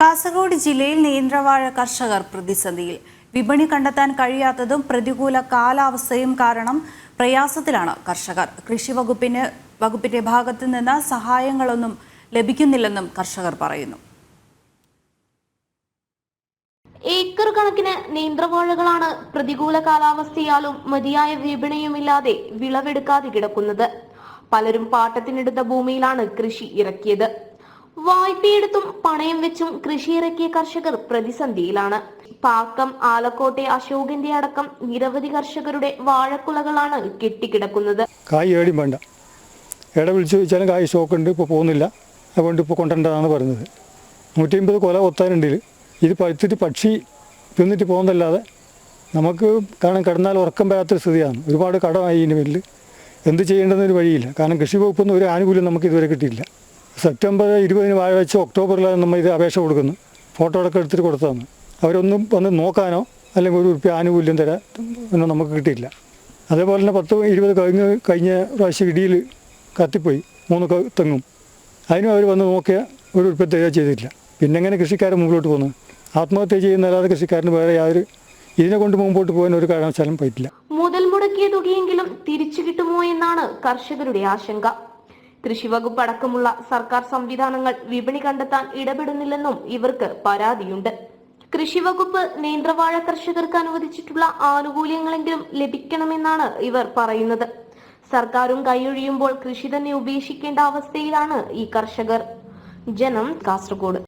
കാസർഗോഡ് ജില്ലയിൽ നേന്ത്രവാഴ കർഷകർ പ്രതിസന്ധിയിൽ. വിപണി കണ്ടെത്താൻ കഴിയാത്തതും പ്രതികൂല കാലാവസ്ഥയും കാരണം പ്രയാസത്തിലാണ് കർഷകർ. കൃഷി വകുപ്പിന്റെ ഭാഗത്തു നിന്ന് സഹായങ്ങളൊന്നും ലഭിക്കുന്നില്ലെന്നും കർഷകർ പറയുന്നു. ഏക്കർ കണക്കിന് നേന്ത്രവാഴകളാണ് പ്രതികൂല കാലാവസ്ഥയാലും മതിയായ വിപണിയുമില്ലാതെ വിളവെടുക്കാതെ കിടക്കുന്നത്. പലരും പാട്ടത്തിനെടുത്ത ഭൂമിയിലാണ് കൃഷി ഇറക്കിയത്. വായ്പയെടുത്തും പണയം വെച്ചും കൃഷി ഇറക്കിയ കർഷകർ പ്രതിസന്ധിയിലാണ്. പാക്കം, ആലക്കോട്ടെ, അശോകന്റെ അടക്കം നിരവധി കർഷകരുടെ വാഴക്കുലകളാണ് കെട്ടിക്കിടക്കുന്നത്. കായ് ഏടിയും വേണ്ട, വിളിച്ചു ചോദിച്ചാലും കായ് സ്റ്റോക്ക് ഉണ്ട്, ഇപ്പോൾ പോകുന്നില്ല, അതുകൊണ്ട് ഇപ്പോൾ കൊണ്ടുവരേണ്ടതാണ് പറയുന്നത്. 150 കൊല കൊത്താനുണ്ട്. ഇത് പഴുത്തിട്ട് പക്ഷി തിന്നിട്ട് പോകുന്നതല്ലാതെ നമുക്ക് കാരണം കിടന്നാൽ ഉറക്കം വരാത്തൊരു സ്ഥിതിയാണ്. ഒരുപാട് കടമായി ഇതിന് പേരിൽ എന്ത് ചെയ്യേണ്ടതെന്നൊരു വഴിയില്ല. കാരണം കൃഷി വകുപ്പൊന്നും ഒരു ആനുകൂല്യം നമുക്ക് ഇതുവരെ കിട്ടിയില്ല. സെപ്റ്റംബർ 20 വാഴ വെച്ച് ഒക്ടോബറിലാണ് നമ്മൾ ഇത് അപേക്ഷ കൊടുക്കുന്നത്. ഫോട്ടോ അടക്കം എടുത്തിട്ട് കൊടുത്തതാണ്. അവരൊന്നും വന്ന് നോക്കാനോ അല്ലെങ്കിൽ ഒരു റുപ്യ ആനുകൂല്യം തരാൻ ഒന്നും നമുക്ക് കിട്ടിയില്ല. അതേപോലെ തന്നെ 10-20 കഴിഞ്ഞ പ്രാവശ്യം ഇടിയിൽ കത്തിപ്പോയി 3 തെങ്ങും. അതിനും അവർ വന്ന് നോക്കിയാൽ ഒരു റുപ്യ തരിക ചെയ്തിട്ടില്ല. പിന്നെ എങ്ങനെ കൃഷിക്കാരൻ മുമ്പോട്ട് പോകുന്നത്? ആത്മഹത്യ ചെയ്യുന്നല്ലാതെ കൃഷിക്കാരന് വേറെ യാതൊരു ഇതിനെ കൊണ്ട് മുമ്പോട്ട് പോകാൻ ഒരു കാരണവശാലും പറ്റില്ല. മുതൽ മുടക്കിയ തുകയെങ്കിലും തിരിച്ചു കിട്ടുമോ എന്നാണ് കർഷകരുടെ ആശങ്ക. കൃഷി വകുപ്പ് അടക്കമുള്ള സർക്കാർ സംവിധാനങ്ങൾ വിപണി കണ്ടെത്താൻ ഇടപെടുന്നില്ലെന്നും ഇവർക്ക് പരാതിയുണ്ട്. കൃഷി വകുപ്പ് നേന്ത്രവാഴ കർഷകർക്ക് അനുവദിച്ചിട്ടുള്ള ആനുകൂല്യങ്ങളെങ്കിലും ലഭിക്കണമെന്നാണ് ഇവർ പറയുന്നത്. സർക്കാരും കൈയൊഴിയുമ്പോൾ കൃഷി തന്നെ ഉപേക്ഷിക്കേണ്ട അവസ്ഥയിലാണ് ഈ കർഷകർ. ജനം, കാസർഗോഡ്.